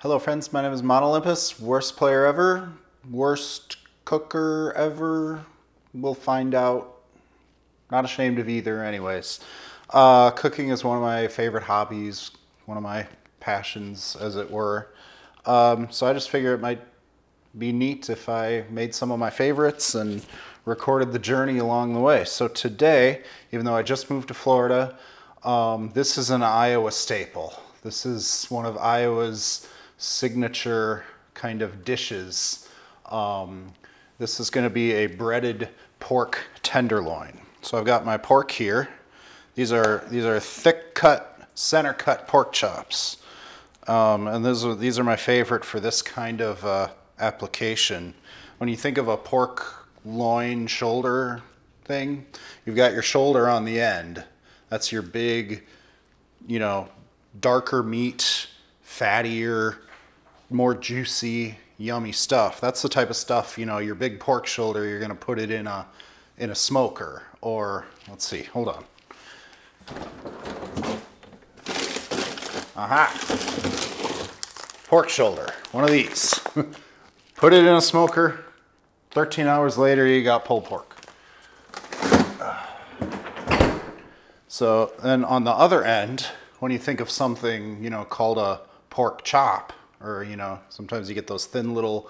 Hello friends, my name is MtOlympus. Worst player ever, worst cooker ever. We'll find out. Not ashamed of either anyways. Cooking is one of my favorite hobbies, one of my passions as it were. So I just figured it might be neat if I made some of my favorites and recorded the journey along the way. So today, even though I just moved to Florida, this is an Iowa staple. This is one of Iowa's signature kind of dishes. This is going to be a breaded pork tenderloin. So I've got my pork here. These are thick cut, center cut pork chops, and these are my favorite for this kind of application. When you think of a pork loin shoulder thing, you've got your shoulder on the end. That's your big, darker meat, fattier, more juicy, yummy stuff. That's the type of stuff, your big pork shoulder, you're going to put it in a smoker, or let's see, hold on. Aha! Pork shoulder, one of these. Put it in a smoker, 13 hours later you got pulled pork. So then on the other end, when you think of something, called a pork chop, or, sometimes you get those thin little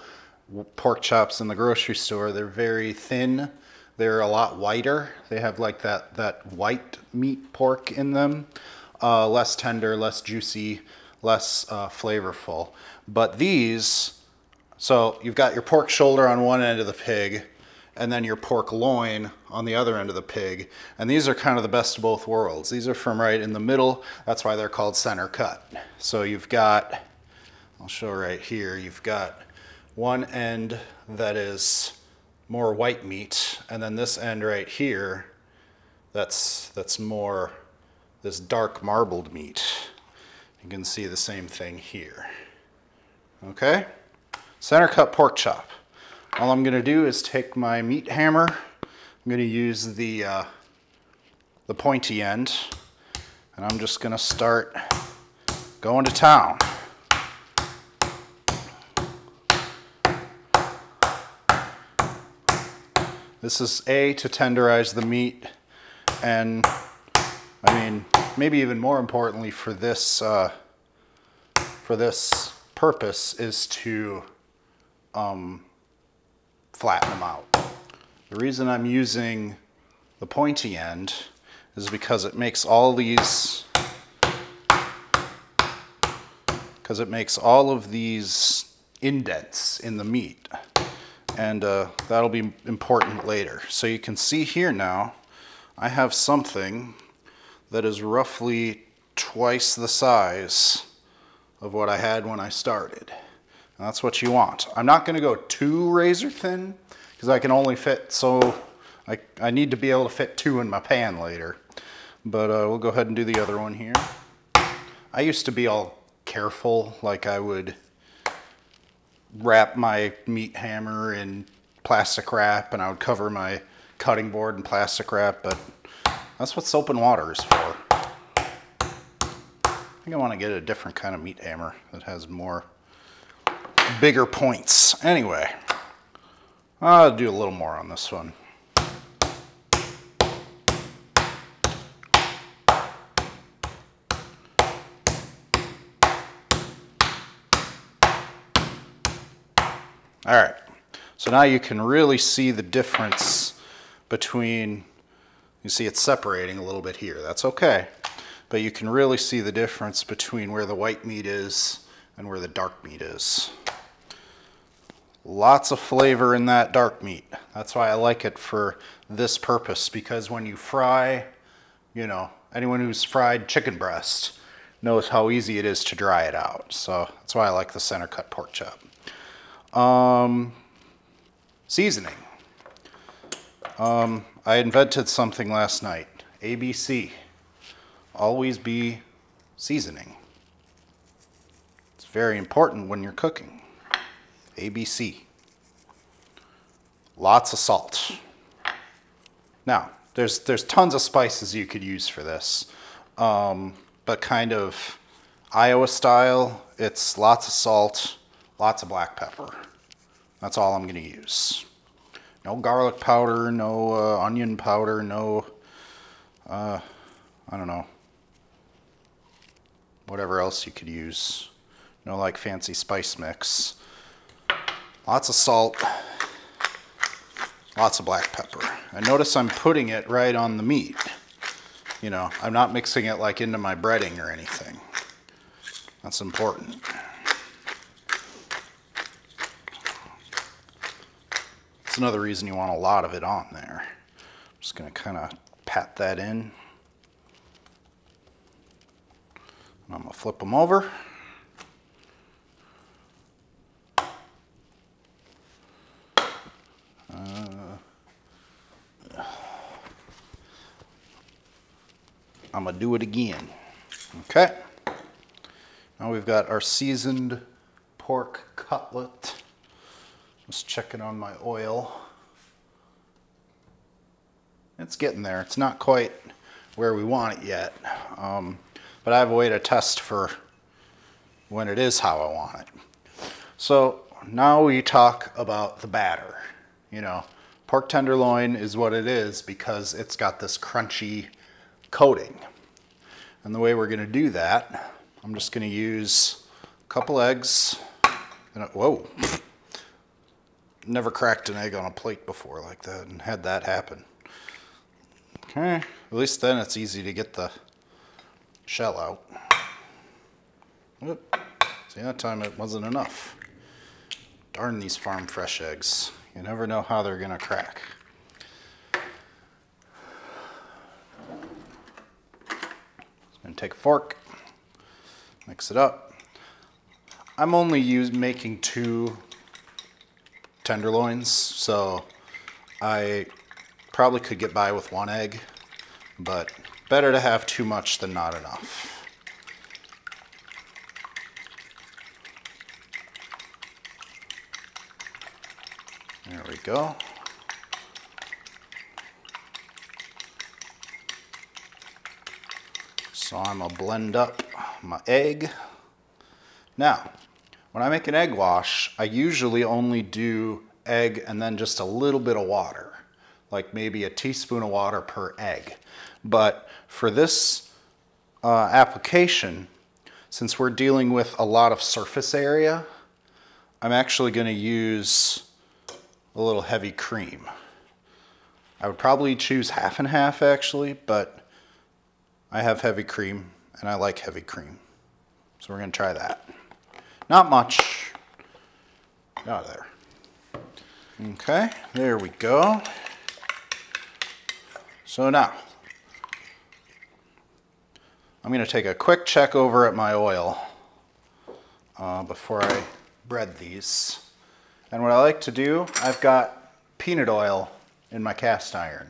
pork chops in the grocery store. They're very thin. They're a lot whiter. They have like that white meat pork in them. Less tender, less juicy, less flavorful. But these, so you've got your pork shoulder on one end of the pig, and then your pork loin on the other end of the pig. And these are kind of the best of both worlds. These are from right in the middle. That's why they're called center cut. So you've got, I'll show right here, you've got one end that is more white meat, and then this end right here, that's more this dark marbled meat. You can see the same thing here. Okay? Center cut pork chop. All I'm gonna do is take my meat hammer. I'm gonna use the pointy end, and I'm just gonna start going to town. This is to tenderize the meat, and I mean, maybe even more importantly for this purpose is to flatten them out. The reason I'm using the pointy end is because it makes all of these indents in the meat. And that'll be important later. So you can see here now, I have something that is roughly twice the size of what I had when I started. And that's what you want. I'm not gonna go too razor thin, because I can only fit, so I need to be able to fit 2 in my pan later. But we'll go ahead and do the other one here. I used to be all careful, like I would wrap my meat hammer in plastic wrap, and I would cover my cutting board in plastic wrap, but that's what soap and water is for. I think I want to get a different kind of meat hammer that has bigger points. Anyway, I'll do a little more on this one. All right, so now you can really see the difference between, you see it's separating a little bit here, that's okay, but you can really see the difference between where the white meat is and where the dark meat is. Lots of flavor in that dark meat. That's why I like it for this purpose, because when you fry, anyone who's fried chicken breast knows how easy it is to dry it out. So that's why I like the center cut pork chop. Seasoning. I invented something last night. ABC. Always be seasoning. It's very important when you're cooking. ABC. Lots of salt. Now, there's tons of spices you could use for this, but kind of Iowa style it's lots of salt, lots of black pepper. That's all I'm going to use. No garlic powder, no onion powder, no, I don't know, whatever else you could use. No like fancy spice mix. Lots of salt, lots of black pepper. And notice I'm putting it right on the meat. You know, I'm not mixing it like into my breading or anything. That's important. That's another reason you want a lot of it on there. I'm just going to kind of pat that in. And I'm going to flip them over. I'm going to do it again. Okay. Now we've got our seasoned pork cutlet. Just checking on my oil. It's getting there. It's not quite where we want it yet. But I have a way to test for when it is how I want it. So now we talk about the batter. You know, pork tenderloin is what it is because it's got this crunchy coating. And the way we're going to do that, I'm just going to use a couple eggs. And whoa. Never cracked an egg on a plate before like that and had that happen. Okay, at least then it's easy to get the shell out. Whoop. See, that time it wasn't enough. Darn these farm fresh eggs. You never know how they're going to crack. I'm going to take a fork, mix it up. I'm only making 2 tenderloins, so I probably could get by with 1 egg, but better to have too much than not enough. There we go. So I'm going to blend up my egg. Now, when I make an egg wash, I usually only do egg and then just a little bit of water, like maybe a teaspoon of water per egg. But for this application, since we're dealing with a lot of surface area, I'm actually going to use a little heavy cream. I would probably choose half and half actually, but I have heavy cream and I like heavy cream. So we're going to try that. Not much. Out of there. Okay, there we go. So now, I'm going to take a quick check over at my oil before I bread these. And what I like to do, I've got peanut oil in my cast iron.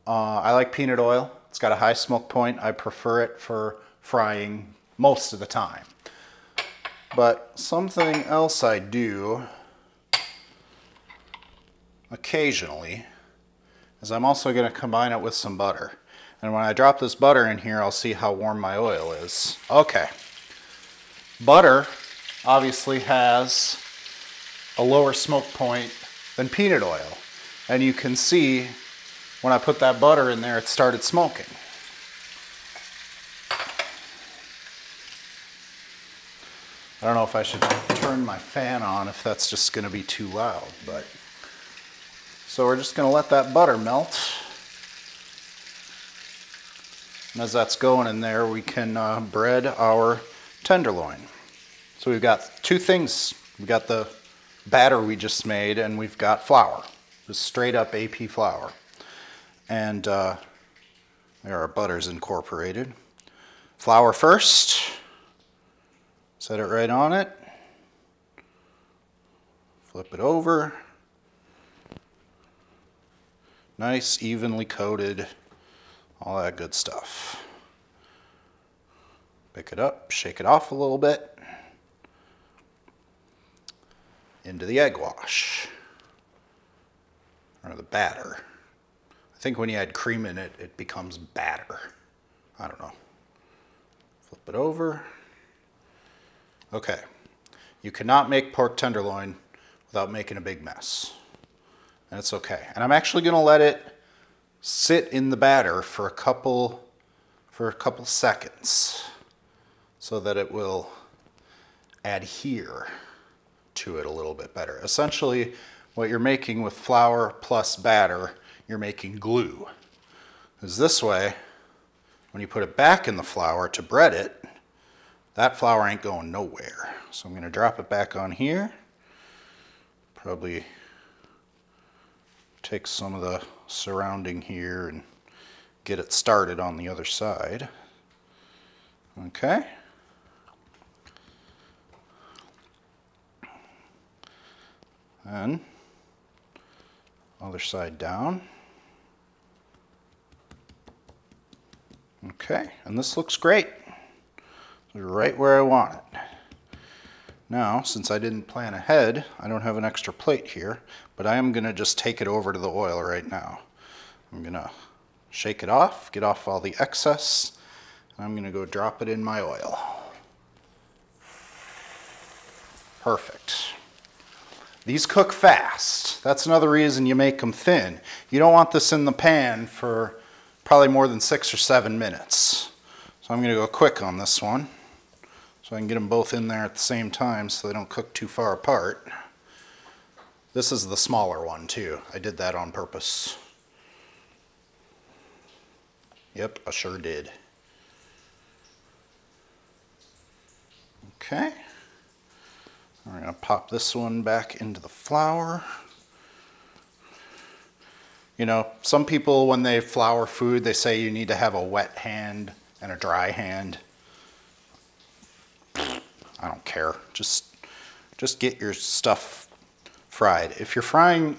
I like peanut oil. It's got a high smoke point. I prefer it for frying most of the time. But something else I do occasionally is I'm also going to combine it with some butter. And when I drop this butter in here, I'll see how warm my oil is. Okay. Butter obviously has a lower smoke point than peanut oil. And you can see when I put that butter in there, it started smoking. I don't know if I should turn my fan on if that's just going to be too loud, but so we're just going to let that butter melt. And as that's going in there, we can bread our tenderloin. So we've got 2 things. We've got the batter we just made, and we've got flour, just straight up AP flour. And there our butter's incorporated. Flour first. Set it right on it. Flip it over. Nice, evenly coated, all that good stuff. Pick it up, shake it off a little bit. Into the egg wash, or the batter. I think when you add cream in it, it becomes batter. I don't know. Flip it over. Okay, you cannot make pork tenderloin without making a big mess. And it's okay. And I'm actually going to let it sit in the batter for a couple seconds so that it will adhere to it a little bit better. Essentially, what you're making with flour plus batter, you're making glue. Because this way, when you put it back in the flour to bread it, that flour ain't going nowhere. So I'm going to drop it back on here. Probably take some of the surrounding here and get it started on the other side. Okay. And other side down. Okay, and this looks great. Right where I want it. Now, since I didn't plan ahead, I don't have an extra plate here, but I am going to just take it over to the oil right now. I'm going to shake it off, get off all the excess, and I'm going to go drop it in my oil. Perfect. These cook fast. That's another reason you make them thin. You don't want this in the pan for probably more than 6 or 7 minutes. So I'm going to go quick on this one, so I can get them both in there at the same time so they don't cook too far apart. This is the smaller one too. I did that on purpose. Yep, I sure did. Okay. We're going to pop this one back into the flour. You know, some people when they flour food, they say you need to have a wet hand and a dry hand. I don't care. Just get your stuff fried. If you're frying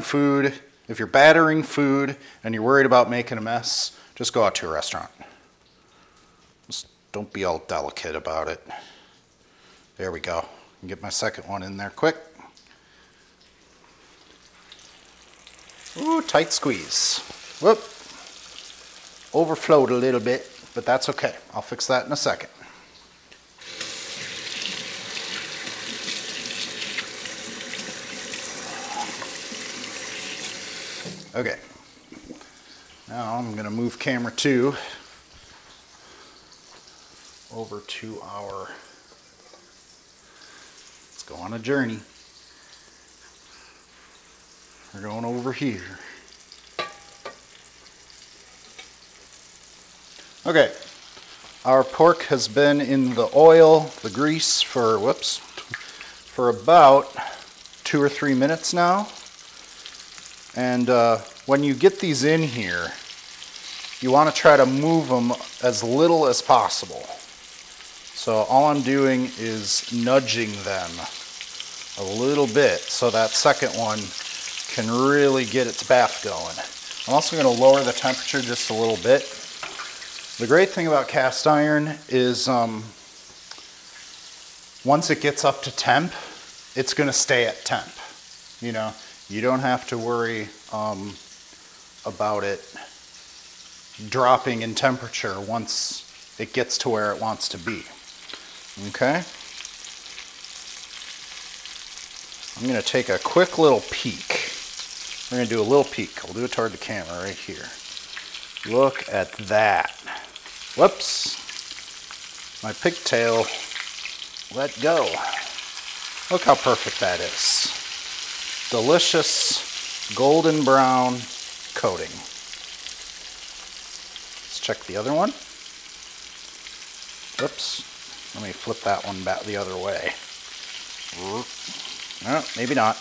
food, if you're battering food and you're worried about making a mess, just go out to a restaurant. Just don't be all delicate about it. There we go. Get my second one in there quick. Ooh, tight squeeze. Whoop. Overflowed a little bit, but that's okay. I'll fix that in a second. Okay. Now I'm going to move camera 2 over to our... Go on a journey. We're going over here. Okay, our pork has been in the oil, the grease for about 2 or 3 minutes now. And when you get these in here, you want to try to move them as little as possible. So all I'm doing is nudging them a little bit so that second one can really get its bath going. I'm also going to lower the temperature just a little bit. The great thing about cast iron is once it gets up to temp, it's going to stay at temp. You know, you don't have to worry about it dropping in temperature once it gets to where it wants to be. Okay, I'm going to take a quick little peek. We're going to do a little peek. I'll do it toward the camera right here. Look at that. Whoops. My pigtail let go. Look how perfect that is. Delicious golden brown coating. Let's check the other one. Whoops. Let me flip that one back the other way. No, maybe not.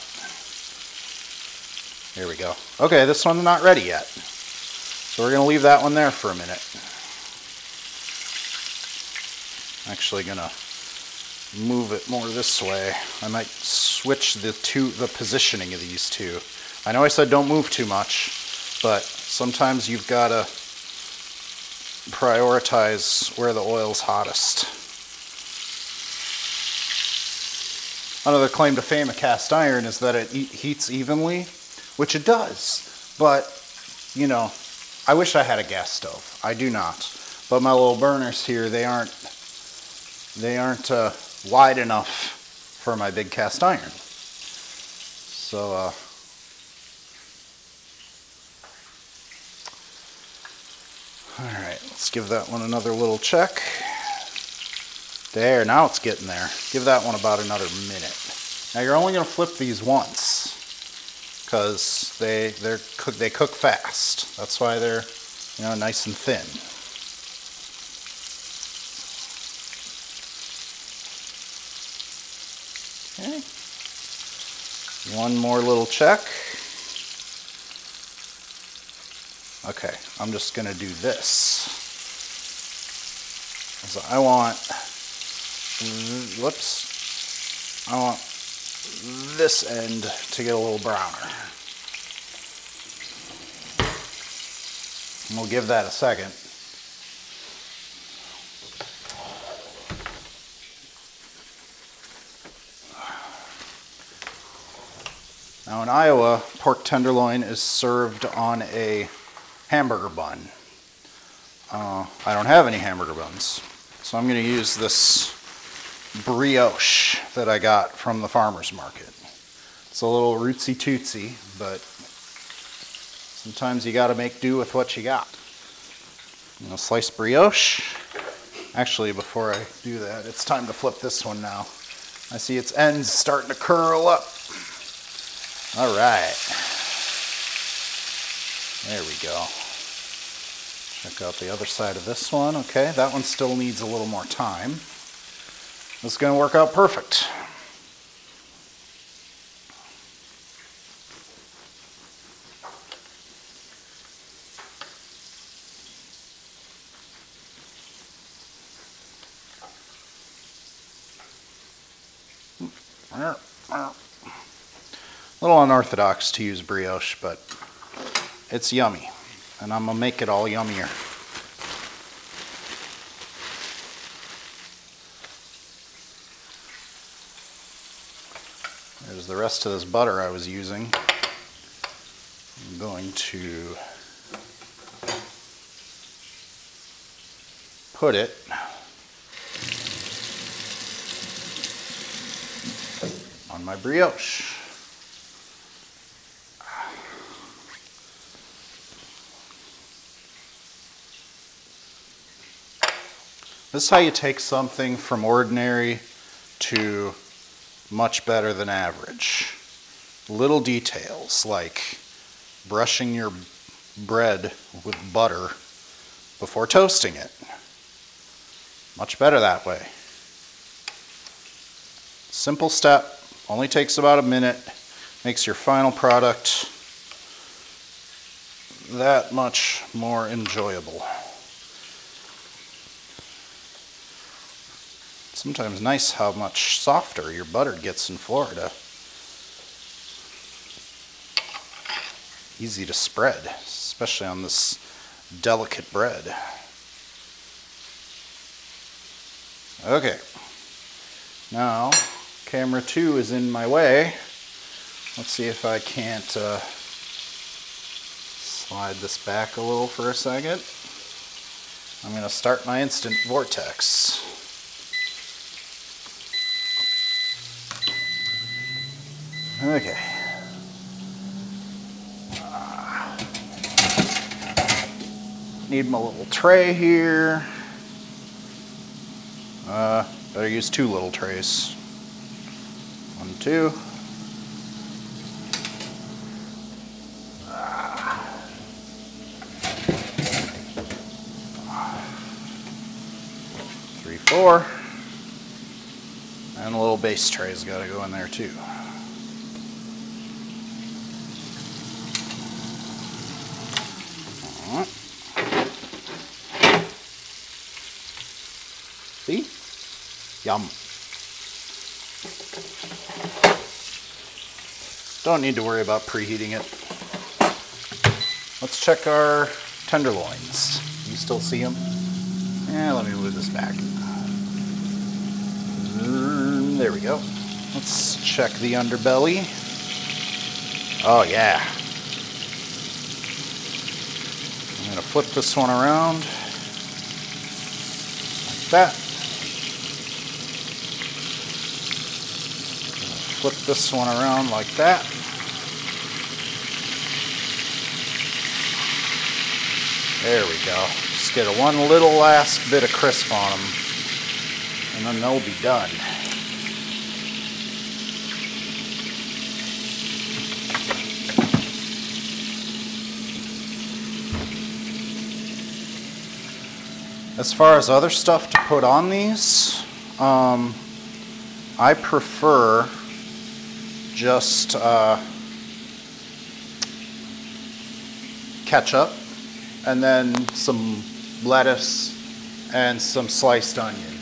Here we go. Okay, this one's not ready yet. So we're going to leave that one there for a minute. I'm actually going to move it more this way. I might switch the positioning of these two. I know I said don't move too much, but sometimes you've got to prioritize where the oil's hottest. Another claim to fame of cast iron is that it heats evenly, which it does. But, you know, I wish I had a gas stove. I do not. But my little burners here, they aren't wide enough for my big cast iron. So all right, let's give that one another little check. There, now it's getting there. Give that one about another minute. Now you're only going to flip these once because they cook fast. That's why they're, you know, nice and thin. Okay. One more little check. Okay, I'm just going to do this. So I want, whoops, I want this end to get a little browner. And we'll give that a second. Now in Iowa, pork tenderloin is served on a hamburger bun. I don't have any hamburger buns, so I'm going to use this brioche that I got from the farmer's market. It's a little rootsy tootsy, but sometimes you got to make do with what you got. You know, sliced brioche. Actually, before I do that, it's time to flip this one now. I see its ends starting to curl up. All right. There we go. Check out the other side of this one. Okay, that one still needs a little more time. This is going to work out perfect. A little unorthodox to use brioche, but it's yummy, and I'm gonna make it all yummier. There's the rest of this butter I was using. I'm going to put it on my brioche. This is how you take something from ordinary to much better than average. Little details like brushing your bread with butter before toasting it. Much better that way. Simple step, only takes about a minute, makes your final product that much more enjoyable. Sometimes nice how much softer your butter gets in Florida. Easy to spread, especially on this delicate bread. Okay, now camera 2 is in my way. Let's see if I can't slide this back a little for a second. I'm going to start my instant vortex. Okay. Need my little tray here. Better use 2 little trays. 1, 2. 3, 4. And a little base tray's got to go in there too. See? Yum. Don't need to worry about preheating it. Let's check our tenderloins. You still see them? Yeah, let me move this back. There we go. Let's check the underbelly. Oh yeah. I'm gonna flip this one around like that. flip this one around like that. There we go. Just get one little last bit of crisp on them, and then they'll be done. As far as other stuff to put on these, I prefer just ketchup and then some lettuce and some sliced onion.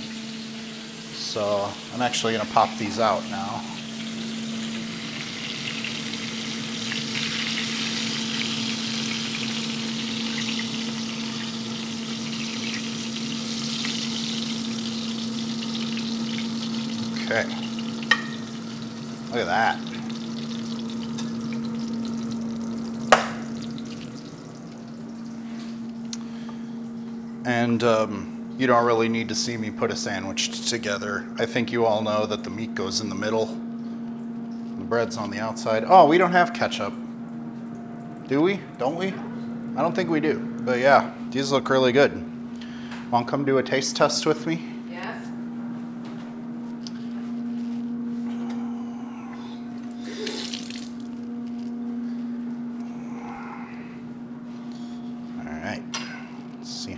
So I'm actually going to pop these out now. Okay, look at that. And you don't really need to see me put a sandwich together. I think you all know that the meat goes in the middle, the bread's on the outside. Oh, we don't have ketchup. Do we? Don't we? I don't think we do. But yeah, these look really good. Want to come do a taste test with me?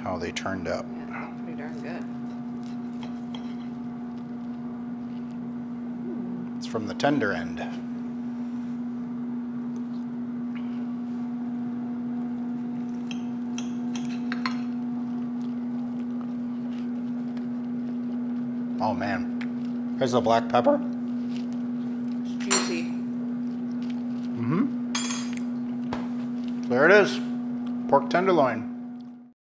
How they turned out. Yeah, pretty darn good. It's from the tender end. Oh man, here's the black pepper. It's juicy. There it is, pork tenderloin.